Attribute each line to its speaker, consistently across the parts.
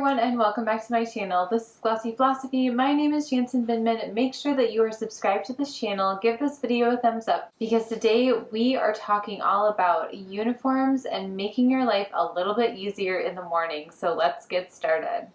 Speaker 1: everyone and welcome back to my channel. This is Glossy Philosophy. My name is Jansen Binman. Make sure that you are subscribed to this channel. Give this video a thumbs up because today we are talking all about uniforms and making your life a little bit easier in the morning. So let's get started.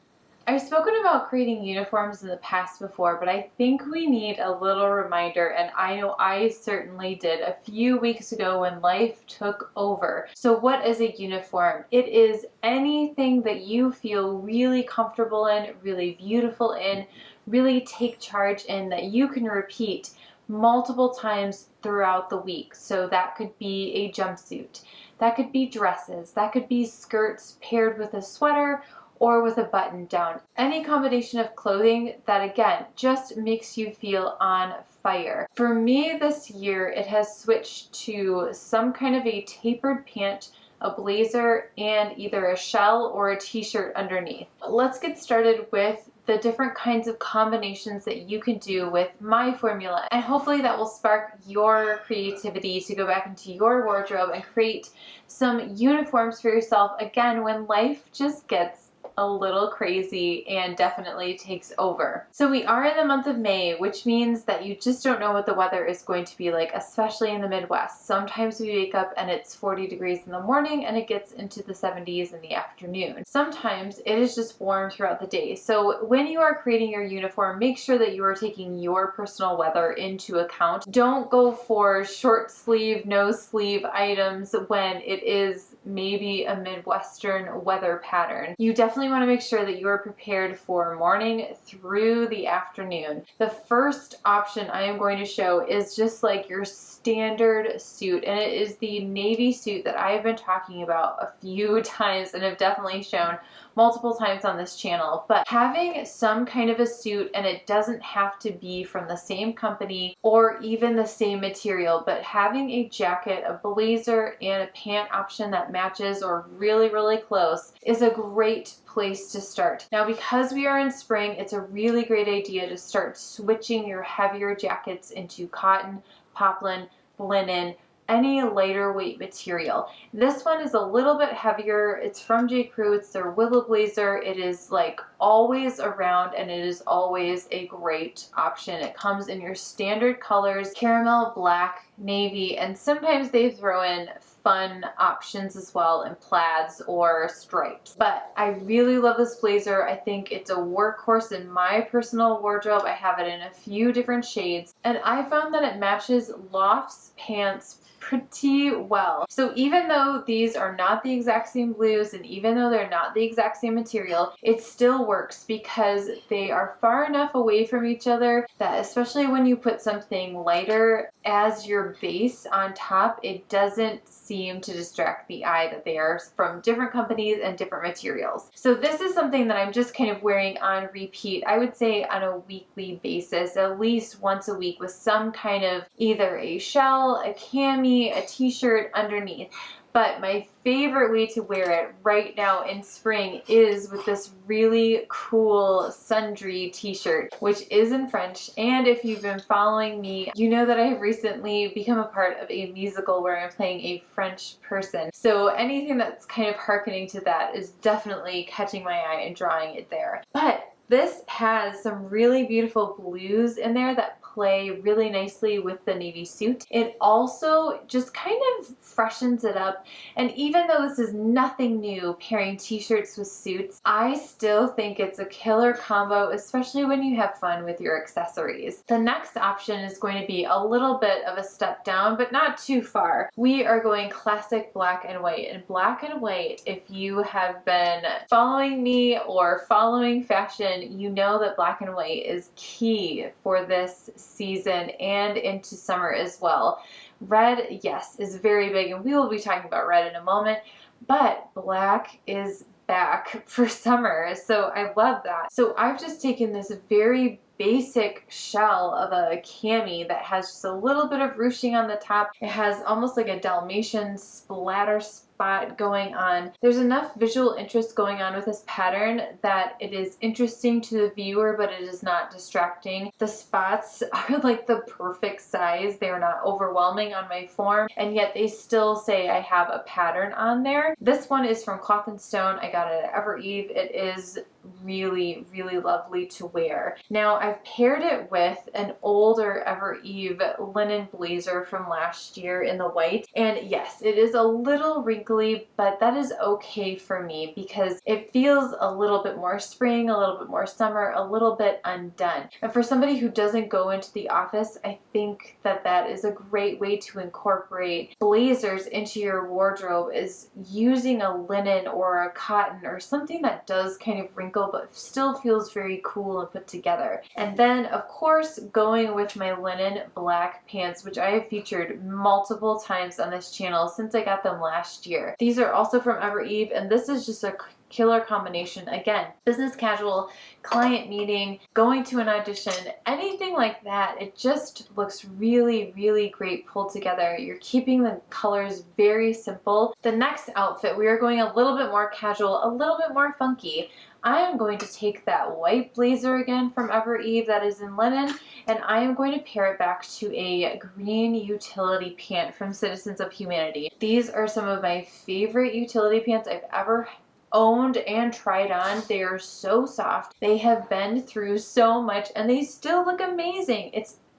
Speaker 1: I've spoken about creating uniforms in the past before, but I think we need a little reminder, and I know I certainly did a few weeks ago when life took over. So what is a uniform? It is anything that you feel really comfortable in, really beautiful in, really take charge in, that you can repeat multiple times throughout the week. So that could be a jumpsuit, that could be dresses, that could be skirts paired with a sweater, or with a button down. Any combination of clothing that, again, just makes you feel on fire. For me this year, it has switched to some kind of a tapered pant, a blazer, and either a shell or a t-shirt underneath. Let's get started with the different kinds of combinations that you can do with my formula, and hopefully that will spark your creativity to go back into your wardrobe and create some uniforms for yourself, again, when life just gets a little crazy and definitely takes over. So we are in the month of May, which means that you just don't know what the weather is going to be like, especially in the Midwest. Sometimes we wake up and it's 40 degrees in the morning and it gets into the 70s in the afternoon. Sometimes it is just warm throughout the day. So when you are creating your uniform, make sure that you are taking your personal weather into account. Don't go for short sleeve, no sleeve items when it is maybe a Midwestern weather pattern. You definitely want to make sure that you are prepared for morning through the afternoon. The first option I am going to show is just like your standard suit, and it is the navy suit that I have been talking about a few times and have definitely shown multiple times on this channel. But having some kind of a suit, and it doesn't have to be from the same company or even the same material, but having a jacket, a blazer, and a pant option that matches or really close is a great place to start. Now, because we are in spring, it's a really great idea to start switching your heavier jackets into cotton, poplin, linen, any lighter weight material. This one is a little bit heavier. It's from J. Crew. It's their Willa Blazer. It is like always around, and it is always a great option. It comes in your standard colors: caramel, black, navy, and sometimes they throw in fun options as well in plaids or stripes. But I really love this blazer. I think it's a workhorse in my personal wardrobe. I have it in a few different shades, and I found that it matches LOFT's pants pretty well. So even though these are not the exact same blues, and even though they're not the exact same material, it still works because they are far enough away from each other that, especially when you put something lighter as your base on top, it doesn't seem to distract the eye that they are from different companies and different materials. So this is something that I'm just kind of wearing on repeat, I would say on a weekly basis, at least once a week, with some kind of either a shell, a cami, a t-shirt underneath. But my favorite way to wear it right now in spring is with this really cool Sundry t-shirt, which is in French. And if you've been following me, you know that I have recently become a part of a musical where I'm playing a French person. So anything that's kind of hearkening to that is definitely catching my eye and drawing it there. But this has some really beautiful blues in there that play really nicely with the navy suit. It also just kind of freshens it up, and even though this is nothing new, pairing t-shirts with suits, I still think it's a killer combo, especially when you have fun with your accessories. The next option is going to be a little bit of a step down, but not too far. We are going classic black and white. And black and white, if you have been following me or following fashion, you know that black and white is key for this season and into summer as well. Red, yes, is very big, and we will be talking about red in a moment, but black is back for summer, so I love that. So I've just taken this very basic shell of a cami that has just a little bit of ruching on the top. It has almost like a Dalmatian splatter spot going on. There's enough visual interest going on with this pattern that it is interesting to the viewer, but it is not distracting. The spots are like the perfect size. They are not overwhelming on my form, and yet they still say I have a pattern on there. This one is from Cloth & Stone. I got it at Evereve. It is really, really lovely to wear. Now I've paired it with an older Evereve linen blazer from last year in the white, and yes, it is a little wrinkly, but that is okay for me because it feels a little bit more spring, a little bit more summer, a little bit undone. And for somebody who doesn't go into the office, I think that that is a great way to incorporate blazers into your wardrobe, is using a linen or a cotton or something that does kind of wrinkle but still feels very cool and put together. And then of course going with my linen black pants, which I have featured multiple times on this channel since I got them last year. These are also from Evereve, and this is just a killer combination. Again, business casual, client meeting, going to an audition, anything like that. It just looks really, really great pulled together. You're keeping the colors very simple. The next outfit, we are going a little bit more casual, a little bit more funky. I am going to take that white blazer again from Evereve that is in linen, and I am going to pair it back to a green utility pant from Citizens of Humanity. These are some of my favorite utility pants I've ever owned and tried on. They are so soft. They have been through so much and they still look amazing.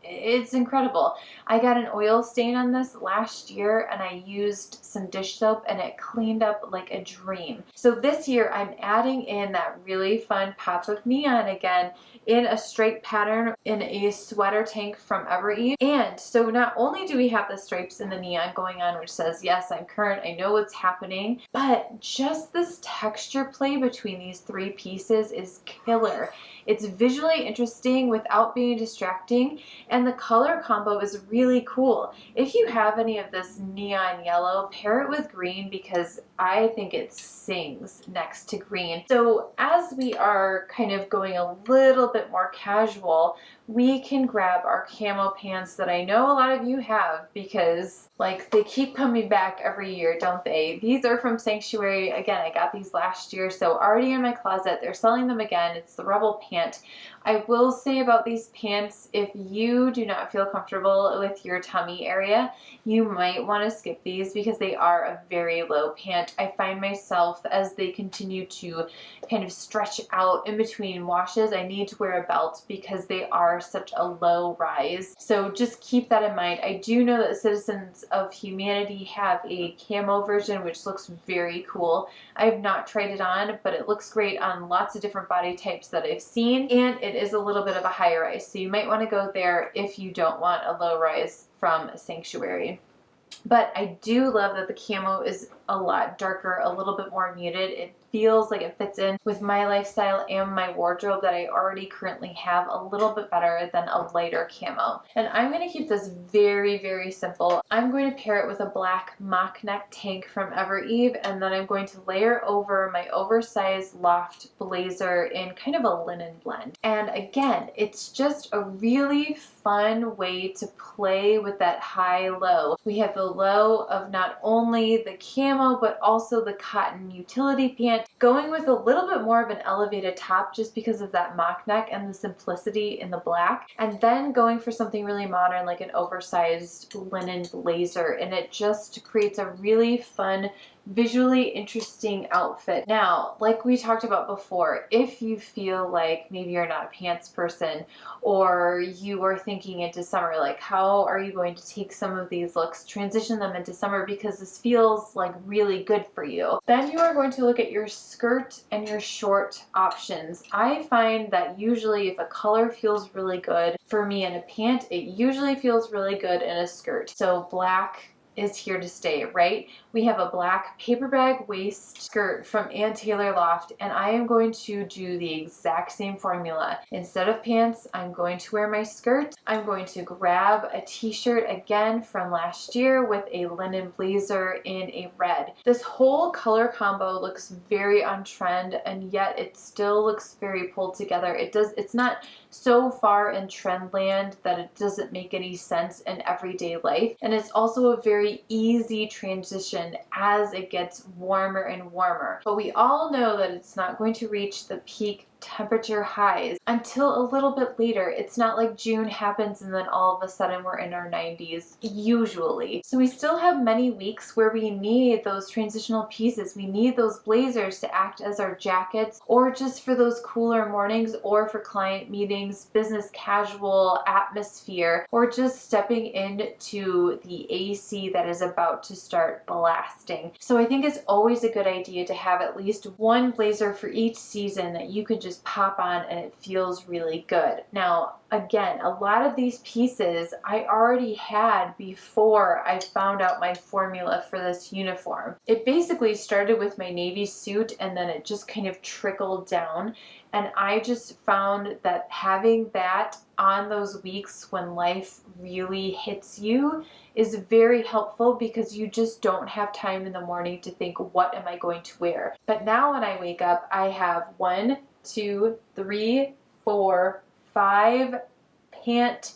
Speaker 1: It's incredible. I got an oil stain on this last year and I used some dish soap and it cleaned up like a dream. So this year I'm adding in that really fun pop of neon again in a straight pattern in a sweater tank from Evereve. And so not only do we have the stripes in the neon going on, which says, yes, I'm current, I know what's happening, but just this texture play between these three pieces is killer. It's visually interesting without being distracting, and the color combo is really cool. If you have any of this neon yellow, pair it with green because I think it sings next to green. So as we are kind of going a little bit more casual, we can grab our camo pants that I know a lot of you have because like they keep coming back every year, don't they? These are from Sanctuary. Again, I got these last year, so already in my closet. They're selling them again. It's the Rebel pant. I will say about these pants, if you do not feel comfortable with your tummy area, you might want to skip these because they are a very low pant. I find myself, as they continue to kind of stretch out in between washes, I need to wear a belt because they are such a low rise. So just keep that in mind. I do know that Citizens of Humanity have a camo version which looks very cool. I have not tried it on, but it looks great on lots of different body types that I've seen, and it is a little bit of a high rise, so you might want to go there if you don't want a low rise from Sanctuary. But I do love that the camo is a lot darker, a little bit more muted. It feels like it fits in with my lifestyle and my wardrobe that I already currently have a little bit better than a lighter camo. And I'm going to keep this very, very simple. I'm going to pair it with a black mock neck tank from Evereve, and then I'm going to layer over my oversized LOFT blazer in kind of a linen blend. And again, it's just a really fun way to play with that high-low. We have the low of not only the camo, but also the cotton utility pant, going with a little bit more of an elevated top just because of that mock neck and the simplicity in the black, and then going for something really modern like an oversized linen blazer, and it just creates a really fun, visually interesting outfit. Now, like we talked about before, if you feel like maybe you're not a pants person or you are thinking into summer, like how are you going to take some of these looks, transition them into summer because this feels like really good for you, then you are going to look at your skirt and your short options. I find that usually if a color feels really good for me in a pant, it usually feels really good in a skirt. So black is here to stay, right? We have a black paper bag waist skirt from Ann Taylor Loft, and I am going to do the exact same formula. Instead of pants, I'm going to wear my skirt. I'm going to grab a t-shirt again from last year with a linen blazer in a red. This whole color combo looks very on trend, and yet it still looks very pulled together. It's not so far in trend land that it doesn't make any sense in everyday life, and it's also a very easy transition fashion as it gets warmer and warmer. But we all know that it's not going to reach the peak temperature highs until a little bit later. It's not like June happens and then all of a sudden we're in our 90s usually. So we still have many weeks where we need those transitional pieces. We need those blazers to act as our jackets, or just for those cooler mornings, or for client meetings, business casual atmosphere, or just stepping into the AC that is about to start blasting. So I think it's always a good idea to have at least one blazer for each season that you can just pop on and it feels really good. Now, again, a lot of these pieces I already had before I found out my formula for this uniform. It basically started with my navy suit and then it just kind of trickled down. And I just found that having that on those weeks when life really hits you is very helpful, because you just don't have time in the morning to think, what am I going to wear? But now when I wake up, I have 1, 2, 3, 4, 5 pant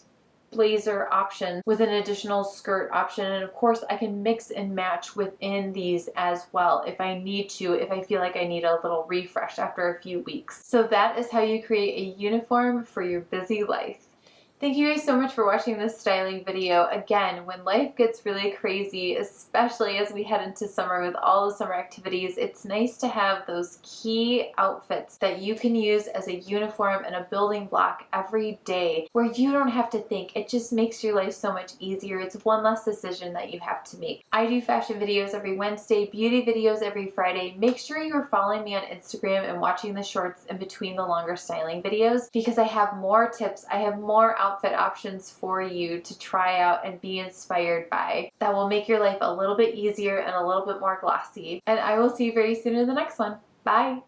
Speaker 1: blazer options with an additional skirt option. And of course I can mix and match within these as well if I need to, if I feel like I need a little refresh after a few weeks. So that is how you create a uniform for your busy life. Thank you guys so much for watching this styling video. Again, when life gets really crazy, especially as we head into summer with all the summer activities, it's nice to have those key outfits that you can use as a uniform and a building block every day, where you don't have to think. It just makes your life so much easier. It's one less decision that you have to make. I do fashion videos every Wednesday, beauty videos every Friday. Make sure you're following me on Instagram and watching the shorts in between the longer styling videos, because I have more tips. I have more outfit options for you to try out and be inspired by that will make your life a little bit easier and a little bit more glossy. And I will see you very soon in the next one. Bye!